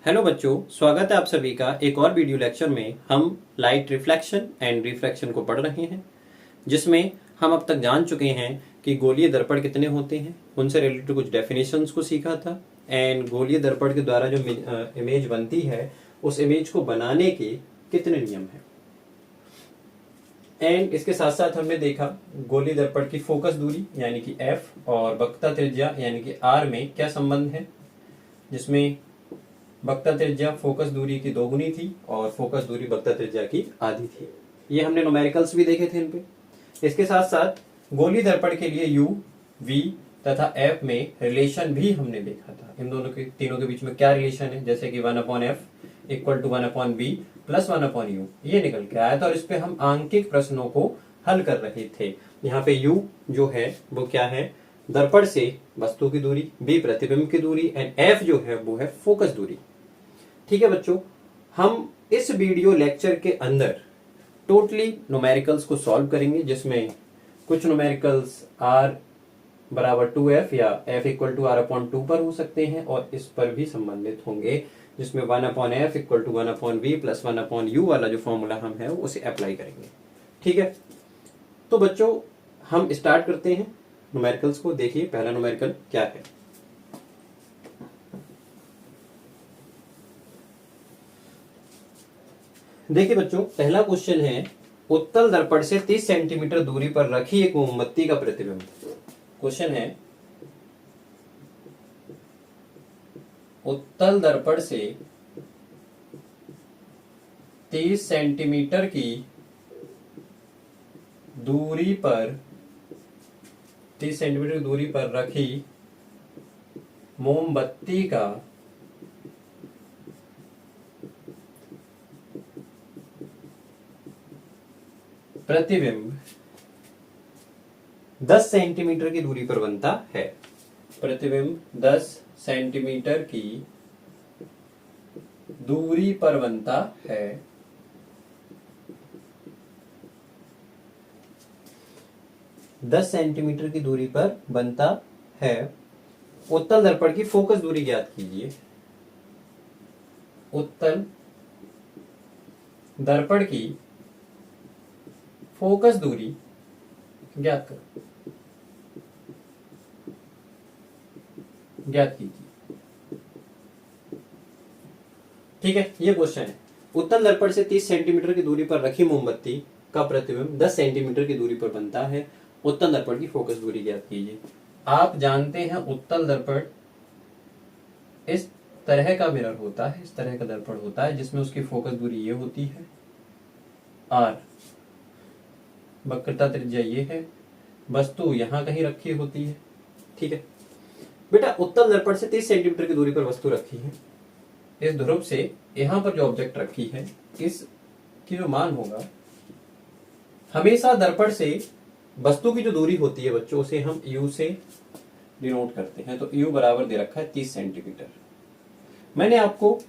Hello बच्चों, स्वागत है आप सभी का एक और वीडियो लेक्चर में। हम लाइट रिफ्लेक्शन एंड रिफ्रैक्शन को पढ़ रहे हैं, जिसमें हम अब तक जान चुके हैं कि गोलीय दर्पण कितने होते हैं, उनसे रिलेटेड कुछ डेफिनेशंस को सीखा था। एंड गोलीय दर्पण के द्वारा जो इमेज बनती है, उस इमेज को बनाने के कितने नियम हैं। एंड इसके साथ साथ हमने देखा गोलीय दर्पण की फोकस दूरी यानी कि F और वक्रता त्रिज्या यानी कि R में क्या संबंध है, जिसमें वक्रता त्रिज्या फोकस दूरी की दोगुनी थी और फोकस दूरी वक्रता त्रिज्या की आधी थी। ये हमने न्यूमेरिकल्स भी देखे थे इन पे। इसके साथ साथ गोलीय दर्पण के लिए U, V तथा F में रिलेशन भी हमने देखा था। इन दोनों के तीनों के बीच में क्या रिलेशन है, जैसे कि 1/f equal to 1/b plus 1/u, ये निकल के आया था और इस पे हम आंकिक प्रश्नों को हल कर रहे थे। यहाँ पे U जो है वो क्या है, दर्पण से वस्तु की दूरी, B प्रतिबिंब की दूरी एंड F जो है वो है फोकस दूरी। ठीक है बच्चों, हम इस वीडियो लेक्चर के अंदर टोटली न्यूमेरिकल्स को सॉल्व करेंगे, जिसमें कुछ न्यूमेरिकल्स r बराबर 2f या f इक्वल टू r/2 पर हो सकते हैं और इस पर भी संबंधित होंगे, जिसमें 1/f equal to 1/v plus 1/u वाला जो फॉर्मूला हम है उसे अप्लाई करेंगे। ठीक है, तो बच्चों हम स्टार्ट करते हैं न्यूमेरिकल्स को। देखिए पहला न्यूमेरिकल क्या है। देखिए बच्चों, पहला क्वेश्चन है, उत्तल दर्पण से 30 सेंटीमीटर दूरी पर रखी एक मोमबत्ती का प्रतिबिंब। क्वेश्चन है, उत्तल दर्पण से 30 सेंटीमीटर की दूरी पर 30 सेंटीमीटर की दूरी पर रखी मोमबत्ती का प्रतिबिंब 10 सेंटीमीटर की दूरी पर बनता है। प्रतिबिंब 10 सेंटीमीटर की दूरी पर बनता है। दस सेंटीमीटर की दूरी पर बनता है। उत्तल दर्पण की फोकस दूरी ज्ञात कीजिए। उत्तल दर्पण की फोकस दूरी ज्ञात करो, ज्ञात कीजिए। ठीक है, ये क्वेश्चन है। उत्तल दर्पण से 30 सेंटीमीटर की दूरी पर रखी मोमबत्ती का प्रतिबिंब 10 सेंटीमीटर की दूरी पर बनता है। उत्तल दर्पण की फोकस दूरी ज्ञात कीजिए। आप जानते हैं उत्तल दर्पण इस तरह का मिरर होता है, इस तरह का दर्पण होता है, जिसमें उसकी फोकस दूरी ये होती है R, वक्रता त्रिज्या ये है, वस्तु यहां कहीं रखी होती है। ठीक है बेटा, उत्तल दर्पण से 30 सेंटीमीटर की दूरी पर वस्तु रखी है। इस ध्रुव से यहां पर जो ऑब्जेक्ट रखी है, इसकी जो मान होगा, हमेशा दर्पण से वस्तु की जो दूरी होती है बच्चों, उसे हम U से डिनोट करते हैं। तो U बराबर दे रखा है 30 सेंटीमीटर। मैंने आपको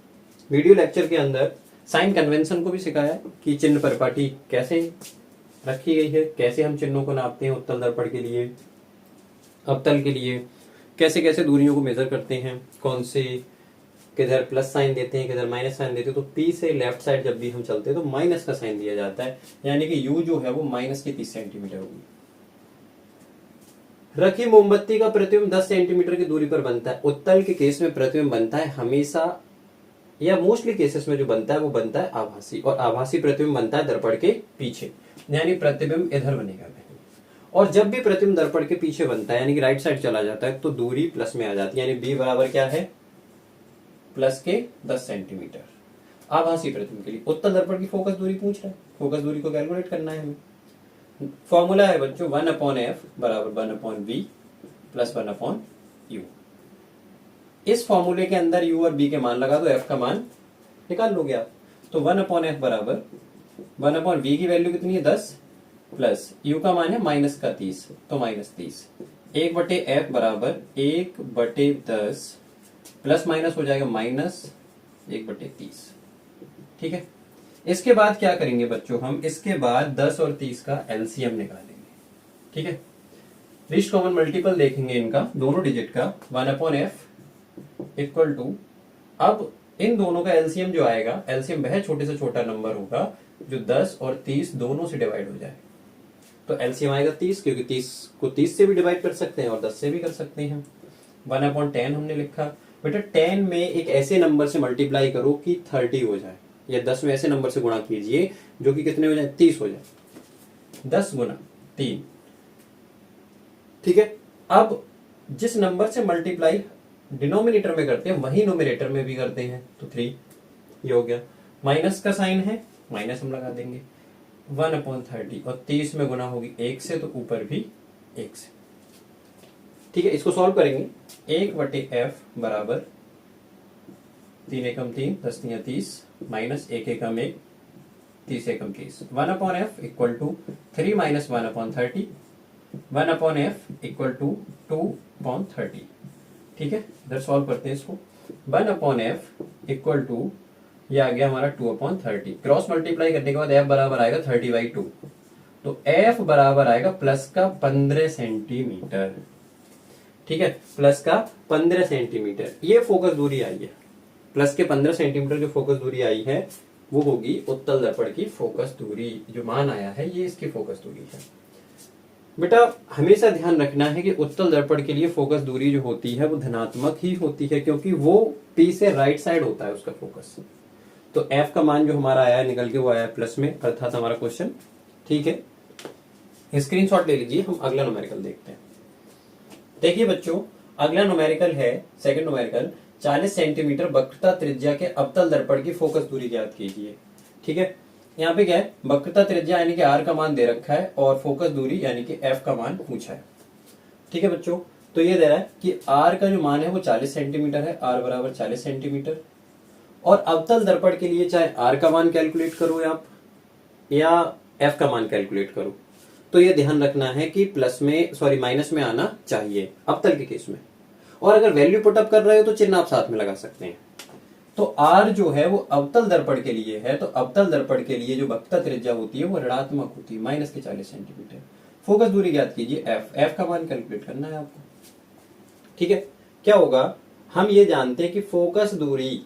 वीडियो लेक्चर के अंदर साइन कन्वेंशन को भी सिखाया कि चिन्ह परिपाटी कैसे रखी गई है, कैसे हम चिन्हों को नापते हैं उत्तल दर्पण के लिए, अवतल के लिए कैसे कैसे दूरियों को मेजर करते हैं, कौन से किधर प्लस साइन देते हैं, किधर माइनस साइन देते हैं। तो P से लेफ्ट साइड जब भी हम चलते हैं तो माइनस का साइन दिया जाता है, यानी कि U जो है वो माइनस की 30 सेंटीमीटर होगी। रखी मोमबत्ती का प्रतिबिंब 10 सेंटीमीटर की दूरी पर बनता है। उत्तल के केस में प्रतिबिंब बनता है हमेशा, या मोस्टली केसेस में जो बनता है वो बनता है आभासी, और आभासी प्रतिबिंब बनता है दर्पण के पीछे, यानी प्रतिबिंब इधर बनेगा नहीं। और जब भी प्रतिबिंब दर्पण के पीछे बनता है, यानी कि राइट साइड चला जाता है, तो दूरी प्लस में आ जाती है, यानी B बराबर क्या है, प्लस के 10 सेंटीमीटर। आभासी प्रतिबिंब के लिए उत्तल दर्पण की फोकस दूरी पूछ रहा है, फोकस दूरी को कैलकुलेट करना है हमें। फॉर्मूला है बच्चों 1/f बराबर 1/v प्लस 1/u। इस फॉर्मूले के अंदर U और B के मान लगा दो, F का मान निकाल लोगे आप। तो 1/f बराबर 1/v की वैल्यू कितनी है 10, प्लस U का मान है माइनस का 30, तो -30। 1/f बराबर 1/10 प्लस माइनस हो जाएगा -1/30। ठीक है, इसके बाद क्या करेंगे बच्चों, हम इसके बाद 10 और 30 का एलसीएम निकालेंगे। ठीक है, लीस्ट कॉमन मल्टीपल देखेंगे इनका, दोनों डिजिट का। 1/f इक्वल टू, अब इन दोनों का एलसीएम जो आएगा, एलसीएम वह छोटे से छोटा नंबर होगा जो 10 और 30 दोनों से डिवाइड हो जाए। तो एलसीएम आएगा 30, क्योंकि 30 को 30 से भी डिवाइड कर सकते हैं और 10 से भी कर सकते हैं। 1/10 हमने लिखा। बेटा 10 में एक ऐसे नंबर से मल्टीप्लाई करो कि 30 हो जाए, या 10 में ऐसे नंबर से गुणा कीजिए जो कि कितने हो जाए, 30 हो जाए। 10 गुना 3, ठीक है। अब जिस नंबर से मल्टीप्लाई डिनोमिनेटर में करते हैं वही नोमिनेटर में भी करते हैं, तो 3 ये हो गया। माइनस का साइन है, माइनस हम लगा देंगे। 1/30 और 30 में गुना होगी 1 से, तो ऊपर भी 1 से, ठीक है। इसको सॉल्व करेंगे। 1/f बराबर 3 एकम 3, 10 3 30, माइनस 1 एकम 1, 30 एकम 30। 1/f equal to 3 minus 1/30, 1/f equal to 2/30, ठीक है। इधर सॉल्व करते हैं इसको। 1/f इक्वल टू, ये आ गया हमारा 2/30। क्रॉस मल्टीप्लाई करने के बाद f बराबर आएगा 30/2, तो f बराबर आएगा प्लस का 15 सेंटीमीटर, ठीक है। प्लस का 15 सेंटीमीटर ये फोकस दूरी आई है। प्लस के 15 सेंटीमीटर जो फोकस दूरी आई है वो होगी उत्तल दर्पण की फोकस दूरी। जो मान आया है ये इसकी फोकस दूरी है। बेटा हमेशा ध्यान रखना है कि उत्तल दर्पण के लिए फोकस दूरी जो होती है वो धनात्मक ही होती है, क्योंकि वो P से राइट साइड होता है उसका फोकस। तो F का मान जो हमारा आया निकल के वो आया प्लस में, अर्थात हमारा क्वेश्चन ठीक है। स्क्रीनशॉट ले लीजिए, हम अगला न्यूमेरिकल देखते हैं। देखिए बच्चों, अगला न्यूमेरिकल है सेकंड न्यूमेरिकल, 40 सेंटीमीटर वक्रता त्रिज्या के अवतल दर्पण की फोकस दूरी ज्ञात कीजिए, ठीक है। यहाँ पे क्या है, वक्रता त्रिज्या यानी कि r का मान दे रखा है और फोकस दूरी यानी कि f का मान पूछा है, ठीक है बच्चों। तो ये दे रहा है कि r का जो मान है वो 40 सेंटीमीटर है, r बराबर 40 सेंटीमीटर। और अवतल दर्पण के लिए चाहे r का मान कैलकुलेट करो आप या f का मान कैलकुलेट करो, तो ये ध्यान रखना है कि माइनस में आना चाहिए अवतल के केस में। और अगर वैल्यू पुटअप कर रहे हो तो चिन्ह आप साथ में लगा सकते हैं। तो r जो है वो अवतल दर्पण के लिए है, तो अवतल दर्पण के लिए जो वक्रता त्रिज्या होती है वो ऋणात्मक होती है, माइनस के 40 सेंटीमीटर। फोकस दूरी ज्ञात कीजिए f का मान कैलकुलेट करना है आपको, ठीक है। क्या होगा, हम ये जानते हैं कि फोकस दूरी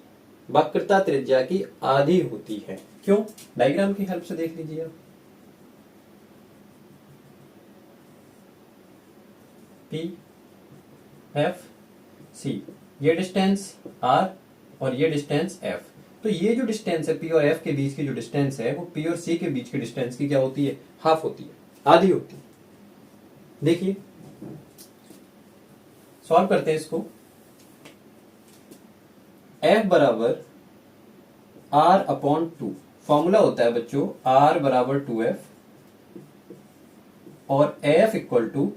वक्रता त्रिज्या की आधी होती है। क्यों, डायग्राम की हेल्प से देख लीजिए आप। P F C, ये डिस्टेंस R और ये डिस्टेंस F। तो ये जो डिस्टेंस है P और F के बीच की जो डिस्टेंस है वो P और C के बीच की डिस्टेंस की क्या होती है, हाफ होती है, आधी होती है। देखिए सॉल्व करते हैं इसको। F बराबर R/2, फॉर्मूला होता है बच्चों R बराबर 2F और F इक्वल टू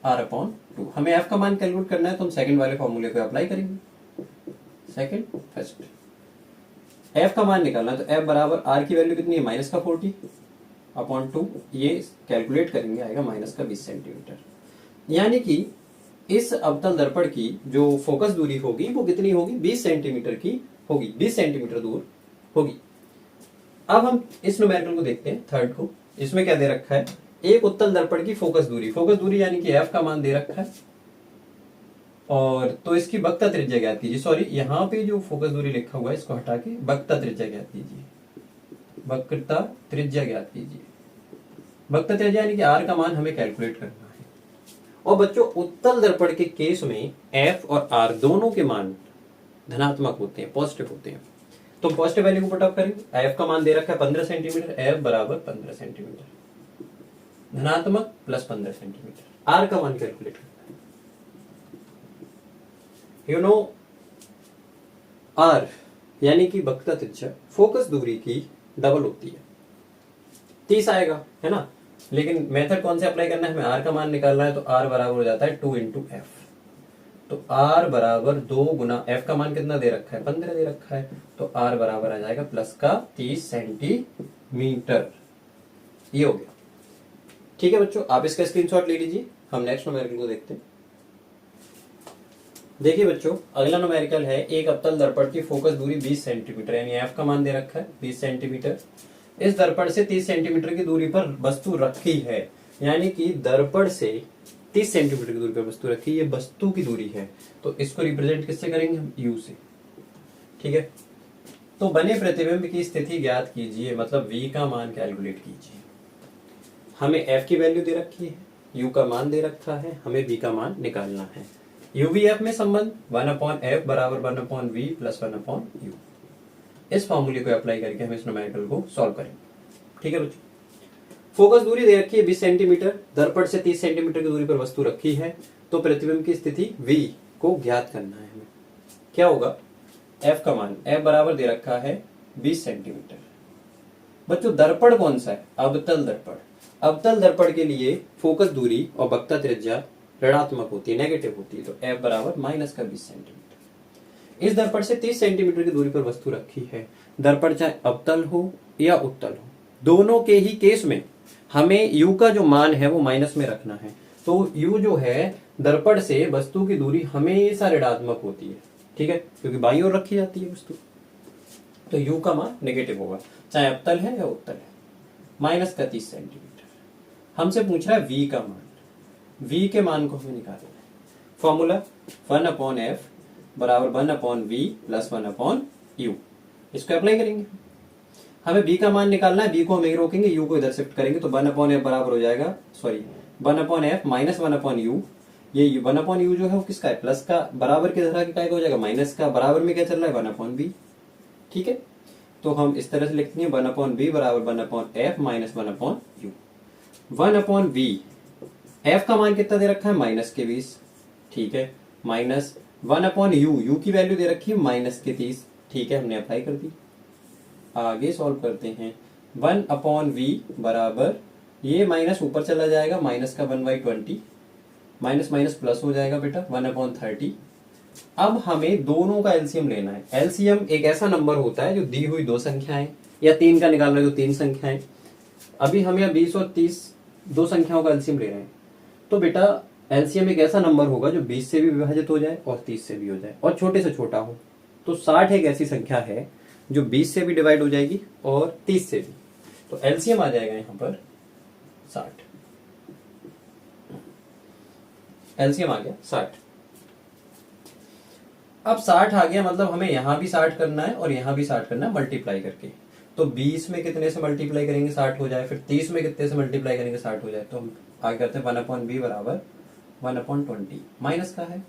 R/2। हमें F का मान कैलकुलेट करना है तो हम सेकंड वाले फॉर्मूले को अप्लाई करेंगे, सेकंड फर्स्ट। F का मान निकालना है तो F बराबर R की वैल्यू कितनी है, माइनस का 40/2, ये कैलकुलेट करेंगे आएगा माइनस का 20 सेंटीमीटर। यानी कि इस अवतल दर्पण की जो फोकस दूरी होगी वो कितनी होगी, 20 सेंटीमीटर की होगी, 20 सेंटीमीटर दूर होगी। अब हम इस न्यूमेरिकल को देखते हैं, थर्ड को। इसमें क्या दे रखा है, एक उत्तल दर्पण की फोकस दूरी यानी कि f का मान दे रखा है, और तो इसकी वक्रता त्रिज्या ज्ञात कीजिए। सॉरी, यहाँ पे जो फोकस दूरी लिखा हुआ है इसको हटा के वक्रता त्रिज्या ज्ञात कीजिए, वक्रता त्रिज्या ज्ञात कीजिए। वक्रता त्रिज्या यानी कि r का मान हमें कैलकुलेट करना है। और बच्चों उत्तल दर्पण के केस में f और r दोनों के मान धनात्मक होते हैं, पॉजिटिव होते हैं। तो पॉजिटिव वैल्यू को पुटअप करेंगे। f का मान दे रखा है 15 सेंटीमीटर, f बराबर 15 सेंटीमीटर, धनात्मक प्लस 15 सेंटीमीटर। r का मान कैलकुलेट करना है। यू नो r यानी कि वक्रता त्रिज्या फोकस दूरी की डबल होती है, 30 आएगा, है ना। लेकिन मेथड कौन से अप्लाई करना है, हमें r का मान निकालना है, तो r बराबर हो जाता है 2 × f। तो r बराबर 2 गुना f का मान कितना दे रखा है, 15 दे रखा है, तो r बराबर आ जाएगा प्लस का 30 सेंटीमीटर। ये हो गया, ठीक है बच्चों। आप इसका स्क्रीनशॉट ले लीजिए। हम नेक्स्ट न्यूमेरिकल को देखते हैं। देखिए बच्चों, अगला न्यूमेरिकल है, एक अवतल दर्पण की फोकस दूरी 20 सेंटीमीटर, यानी f का मान दे रखा है 20 सेंटीमीटर। इस दर्पण से 30 सेंटीमीटर की दूरी पर वस्तु रखी है, यानी कि दर्पण से 30 सेंटीमीटर की दूरी पर वस्तु रखी, ये वस्तु की दूरी है। तो इसको रिप्रेजेंट किससे करेंगे हम, u से। ठीक है। तो बने प्रतिबिंब की स्थिति ज्ञात कीजिए, मतलब v का मान कैलकुलेट कीजिए। हमें f की वैल्यू दे रखी है, u का मान दे रखा है, हमें v का मान निकालना है। UVF में संबंध 1/f बराबर 1/v प्लस 1/u। इस फॉर्मूले को अप्लाई करके हम इस न्यूमेरिकल को सॉल्व करेंगे। ठीक है बच्चों, फोकस दूरी दे रखी है 20 सेंटीमीटर, दर्पण से 30 सेंटीमीटर की दूरी पर वस्तु रखी है, तो प्रतिबिंब की स्थिति v को ज्ञात करना है हमें। क्या होगा, f का मान, f बराबर दे रखा है 20 सेंटीमीटर। बच्चों दर्पण कौन सा है, अवतल दर्पण। अवतल दर्पण के लिए फोकस दूरी और वक्रता त्रिज्या ऋणात्मक होती है, नेगेटिव होती है, तो f बराबर माइनस का 20 सेंटीमीटर। इस दर्पण से 30 सेंटीमीटर की दूरी पर वस्तु रखी है, दर्पण चाहे अवतल हो या उत्तल हो, दोनों के ही केस में हमें u का जो मान है वो माइनस में रखना है। तो u जो है दर्पण से वस्तु की दूरी हमेशा ऋणात्मक होती है, ठीक है, क्योंकि बाईं ओर रखी जाती है वस्तु, तो u का मान नेगेटिव होगा, चाहे अवतल है या उत्तल है। माइनस का 30 सेंटीमीटर। हमसे पूछ रहा है v का मान, v के मान को हमें निकालना है। फॉर्मूला 1/f बराबर 1/v प्लस 1/u। इसको अप्लाई करेंगे, हमें v का मान निकालना है, v को हम यहीं रोकेंगे, u को इधर शिफ्ट करेंगे, तो 1/f बराबर हो जाएगा, सॉरी 1/f माइनस 1/u। ये 1/u जो है वो किसका है, प्लस का, बराबर की तरह का हो जाएगा माइनस का, बराबर में क्या चल रहा है 1/v। ठीक है, तो हम इस तरह से लिखते हैं 1/v बराबर 1/f minus 1/u। 1/v, f का मान कितना दे रखा है, माइनस के 20, ठीक है, माइनस 1/u, u की वैल्यू दे रखी है माइनस के 30, ठीक है, हमने अप्लाई कर दी। आगे सॉल्व करते हैं। 1/v बराबर, ये माइनस ऊपर चला जाएगा, माइनस का 1/20, माइनस माइनस प्लस हो जाएगा बेटा 1/30। अब हमें दोनों का एलसीएम लेना है। एलसीएम एक ऐसा नंबर होता है जो दी हुई दो संख्याएं या तीन का निकाल रहे हो तो तीन संख्याएं। अभी हम यहाँ 20 और 30 दो संख्याओं का एलसीएम ले रहे हैं, तो बेटा एलसीएम एक ऐसा नंबर होगा जो 20 से भी विभाजित हो जाए और 30 से भी हो जाए और छोटे से छोटा हो। तो 60 एक ऐसी संख्या है जो 20 से भी डिवाइड हो जाएगी और 30 से भी, तो एलसीएम आ जाएगा यहाँ पर 60। एलसीएम आ गया 60। अब 60 आ गया, मतलब हमें यहां भी 60 करना है और यहां भी 60 करना है मल्टीप्लाई करके। तो 20 में कितने से मल्टीप्लाई करेंगे 60 हो जाए, फिर 30 में कितने से मल्टीप्लाई करेंगे 60 हो जाए, तो हम आगे करते हैं 1/b बराबर 1/20 माइनस का है,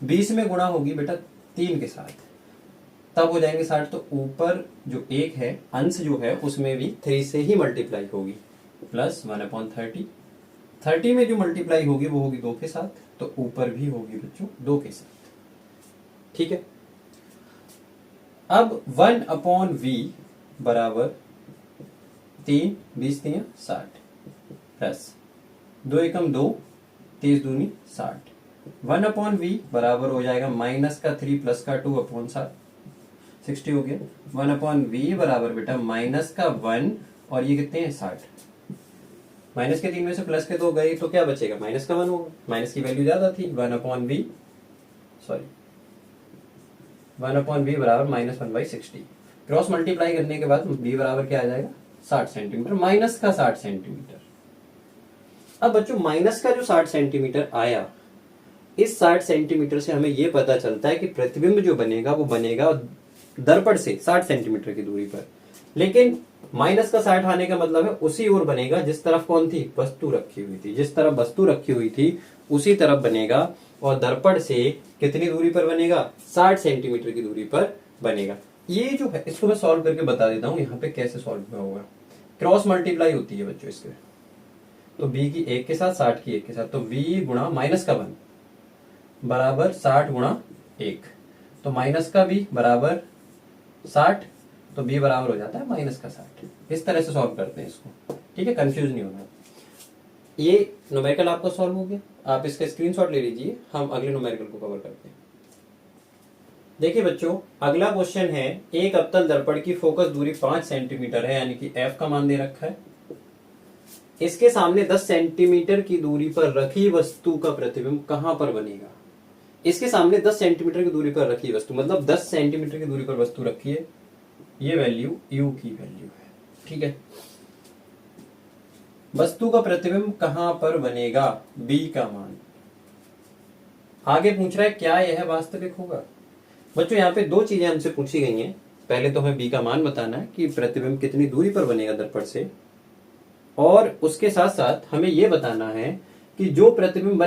20 में गुणा होगी बेटा 3 के साथ, तब हो जाएंगे 60। तो ऊपर जो एक है अंश जो है उसमें भी 3 से ही मल्टीप्लाई होगी, प्लस 1/30। 30 में जो मल्टीप्लाई होगी वो होगी 2 के साथ, तो ऊपर भी होगी बच्चों 2 के साथ, ठीक है। अब 1/v बराबर 3, 20 3 60 प्लस 2 एकम 2, 30 दूनी 60। 1/v बराबर हो जाएगा माइनस का 3 प्लस का 2/60, 60 हो गया। 1/v बराबर बेटा माइनस का 1 और ये कितने हैं 60। माइनस के 3 में से प्लस के 2 गए तो क्या बचेगा, माइनस का 1 होगा, माइनस की वैल्यू ज्यादा थी। 1/v बराबर माइनस 1/60। क्रॉस मल्टीप्लाई करने के बाद v बराबर क्या आ जाएगा 60 सेंटीमीटर, माइनस का 60 सेंटीमीटर। अब बच्चों माइनस का जो 60 सेंटीमीटर आया, इस 60 सेंटीमीटर से हमें यह पता चलता है कि प्रतिबिंब जो बनेगा वो बनेगा दर्पण से 60 सेंटीमीटर की दूरी पर। लेकिन माइनस का 60 आने का मतलब है उसी ओर बनेगा जिस तरफ कौन थी, वस्तु रखी हुई थी, जिस तरफ वस्तु रखी हुई थी उसी तरफ बनेगा, और दर्पण से कितनी दूरी पर बनेगा, 60 सेंटीमीटर की दूरी पर बनेगा। ये जो है इसको मैं सॉल्व करके बता देता हूं यहाँ पे कैसे सॉल्व होगा। क्रॉस मल्टीप्लाई होती है बच्चों इसके, तो b की 1 के साथ 60 की 1 के साथ, तो v गुणा माइनस का 1 बराबर 60 गुणा 1, तो माइनस का b बराबर 60, तो b बराबर हो जाता है माइनस का 60। इस तरह से सॉल्व करते हैं इसको, ठीक है, कंफ्यूज नहीं होना। ये न्यूमेरिकल आपका सॉल्व हो गया, आप इसका स्क्रीनशॉट ले लीजिए, हम अगले न्यूमेरिकल को कवर करते हैं। देखिए बच्चों, अगला क्वेश्चन है, एक अवतल दर्पण की फोकस दूरी 5 सेंटीमीटर है, यानी कि f का मान दे रखा है। इसके सामने 10 सेंटीमीटर की दूरी पर रखी वस्तु का प्रतिबिंब कहां पर बनेगा। इसके सामने 10 सेंटीमीटर की दूरी पर रखी वस्तु, मतलब 10 सेंटीमीटर की दूरी पर वस्तु रखी है, ये वैल्यू u की वैल्यू है, ठीक है। वस्तु का प्रतिबिंब कहां पर बनेगा, b का मान। आगे पूछ रहा है क्या यह वास्तविक होगा। बच्चों यहाँ पे दो चीजें हमसे पूछी गई हैं। पहले तो हमें बी का मान बताना है कि प्रतिबिंब कितनी दूरी पर बनेगा दर्पण से, और उसके साथ साथ हमें यह बताना है कि जो प्रतिबिंब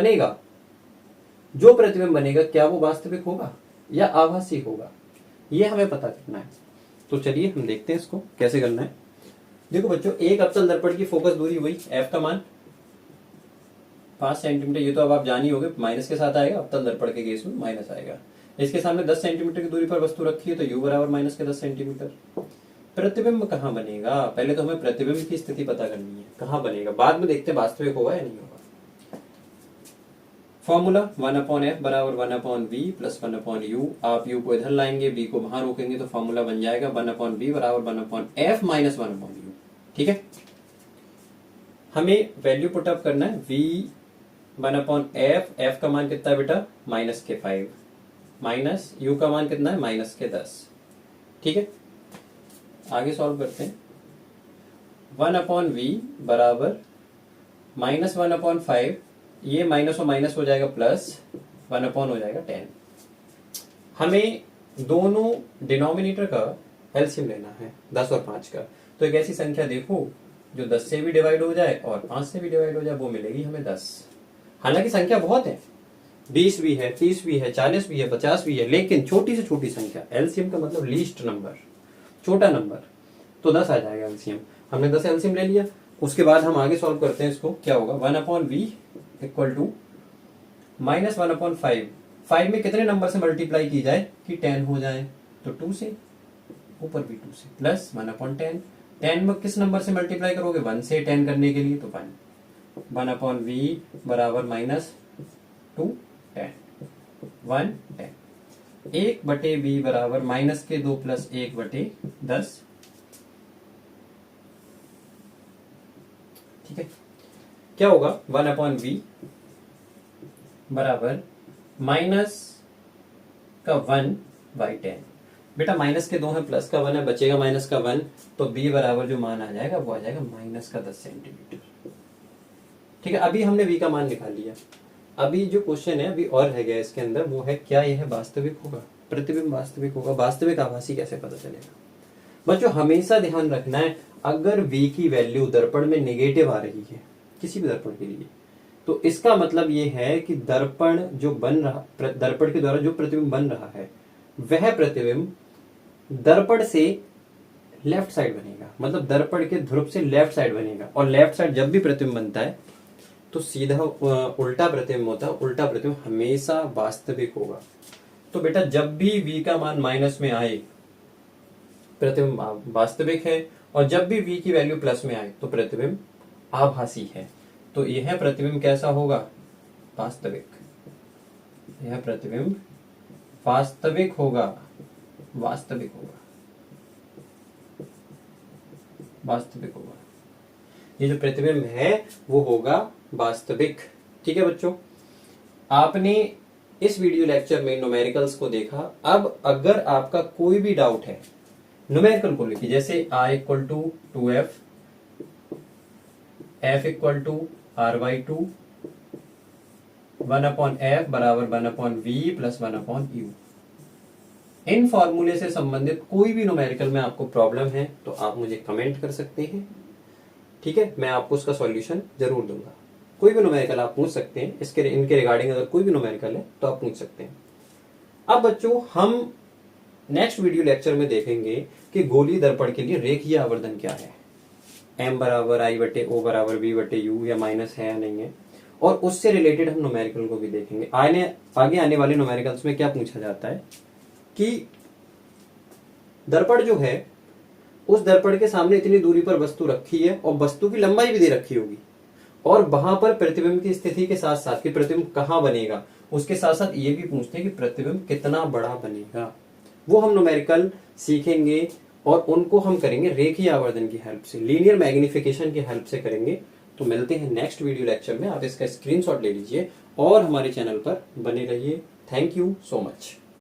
बनेगा क्या वो वास्तविक होगा या आभासी होगा, यह हमें पता करना है। तो चलिए हम देखते हैं इसको कैसे करना है। देखो बच्चों, एक अवतल दर्पण की फोकस दूरी हुई एफ का मान 5 सेंटीमीटर, ये तो अब आप जान ही होगे माइनस के साथ आएगा, अवतल दर्पण के केस में माइनस आएगा। इसके सामने 10 सेंटीमीटर की दूरी पर वस्तु रखी है तो u बराबर माइनस के 10 सेंटीमीटर। प्रतिबिंब कहाँ बनेगा, पहले तो हमें प्रतिबिंब की स्थिति पता करनी है, कहाँ बनेगा, बाद में देखते हैं वास्तविक होगा या नहीं होगा। फॉर्मूला 1/f बराबर 1/v प्लस 1/u। आप u को इधर लाएंगे, v को वहां रोकेंगे तो फॉर्मूला बन जाएगा 1/v बराबर 1/f माइनस 1/u। ठीक है, हमें वैल्यू पुटअप करना है। v 1/f, f का मान कितना है बेटा -5, माइनस u का मान कितना है -10। ठीक है, आगे सॉल्व करते हैं। 1/v बराबर -1/5, ये माइनस और माइनस हो जाएगा प्लस, 1 हो जाएगा 10। हमें दोनों डिनोमिनेटर का एलसीएम लेना है 10 और 5 का। तो एक ऐसी संख्या देखो जो 10 से भी डिवाइड हो जाए और 5 से भी डिवाइड हो जाए, वो मिलेगी हमें 10। हालांकि संख्या बहुत है, 20 भी है, 30 भी है, 40 भी है, 50 भी है, लेकिन छोटी से छोटी संख्या, एलसीएम का मतलब लीस्ट नंबर, छोटा नंबर, तो 10 आ जाएगा एलसीएम। हमने 10 एलसीएम ले लिया। उसके बाद हम आगे सॉल्व करते हैं इसको। क्या होगा, 1/v इक्वल टू -1/5। 5 में कितने नंबर से मल्टीप्लाई की जाए कि 10 हो जाए, तो 2 से, ऊपर भी 2 से, प्लस 1/10। 10 में किस नंबर से मल्टीप्लाई करोगे, 1 से 10 करने के लिए, तो 1/v बराबर -2 10 1 10। 1/v बराबर -2 प्लस 1/10। ठीक है, क्या होगा, 1/v बराबर -1/10। बेटा -2 है, प्लस का 1 है, बचेगा -1, तो b बराबर जो मान आ जाएगा वो आ जाएगा -10 सेंटीमीटर। ठीक है, अभी हमने v का मान निकाल लिया। अभी जो क्वेश्चन है अभी और रह गया इसके अंदर, वो है क्या यह वास्तविक होगा, प्रतिबिंब वास्तविक होगा, वास्तविक आभासी कैसे पता चलेगा। बच्चों हमेशा ध्यान रखना है, अगर v की वैल्यू दर्पण में नेगेटिव आ रही है किसी भी दर्पण के लिए, तो इसका मतलब ये है कि दर्पण के द्वारा जो प्रतिबिंब बन रहा है वह प्रतिबिंब दर्पण से लेफ्ट साइड बनेगा, मतलब दर्पण के ध्रुव से लेफ्ट साइड बनेगा। और लेफ्ट साइड जब भी प्रतिबिंब बनता है तो सीधा उल्टा प्रतिबिंब होता है, उल्टा प्रतिबिंब हमेशा वास्तविक होगा। तो बेटा जब भी v का मान माइनस में आए प्रतिबिंब वास्तविक है, और जब भी v की वैल्यू प्लस में आए तो प्रतिबिंब आभासी है। तो यह प्रतिबिंब कैसा होगा, वास्तविक। यह प्रतिबिंब वास्तविक होगा, वास्तविक होगा, वास्तविक होगा। ये जो प्रतिबिंब है वो होगा वास्तविक। ठीक है बच्चों, आपने इस वीडियो लेक्चर में न्यूमेरिकल्स को देखा। अब अगर आपका कोई भी डाउट है न्यूमेरिकल को लेकर, जैसे r equal to 2f, f equal to r/2, 1/f बराबर 1/v प्लस 1/u, इन फॉर्मूले से संबंधित कोई भी न्यूमेरिकल में आपको प्रॉब्लम है तो आप मुझे कमेंट कर सकते हैं। ठीक है, मैं आपको उसका सॉल्यूशन जरूर दूंगा। कोई भी न्यूमेरिकल आप पूछ सकते हैं, इनके रिगार्डिंग अगर कोई भी न्यूमेरिकल है तो आप पूछ सकते हैं। अब बच्चों हम नेक्स्ट वीडियो लेक्चर में देखेंगे कि गोलीय दर्पण के लिए रेखीय आवर्धन क्या है, m बराबर I/O बराबर v/u या माइनस है या नहीं है, और उससे रिलेटेड हम न्यूमेरिकल को भी देखेंगे। आगे आने वाले न्यूमेरिकल्स में क्या पूछा जाता है कि दर्पण जो है उस दर्पण के सामने इतनी दूरी पर वस्तु रखी है और वस्तु की लंबाई भी दे रखी होगी, और वहां पर प्रतिबिंब की स्थिति के साथ साथ कि प्रतिबिंब कहां बनेगा, उसके साथ साथ ये भी पूछते हैं कि प्रतिबिंब कितना बड़ा बनेगा। वो हम न्यूमेरिकल सीखेंगे और उनको हम करेंगे रेखीय आवर्धन की हेल्प से, लीनियर मैग्निफिकेशन की हेल्प से करेंगे। तो मिलते हैं नेक्स्ट वीडियो लेक्चर में। आप इसका स्क्रीनशॉट ले लीजिए और हमारे चैनल पर बने रहिए। Thank you so much.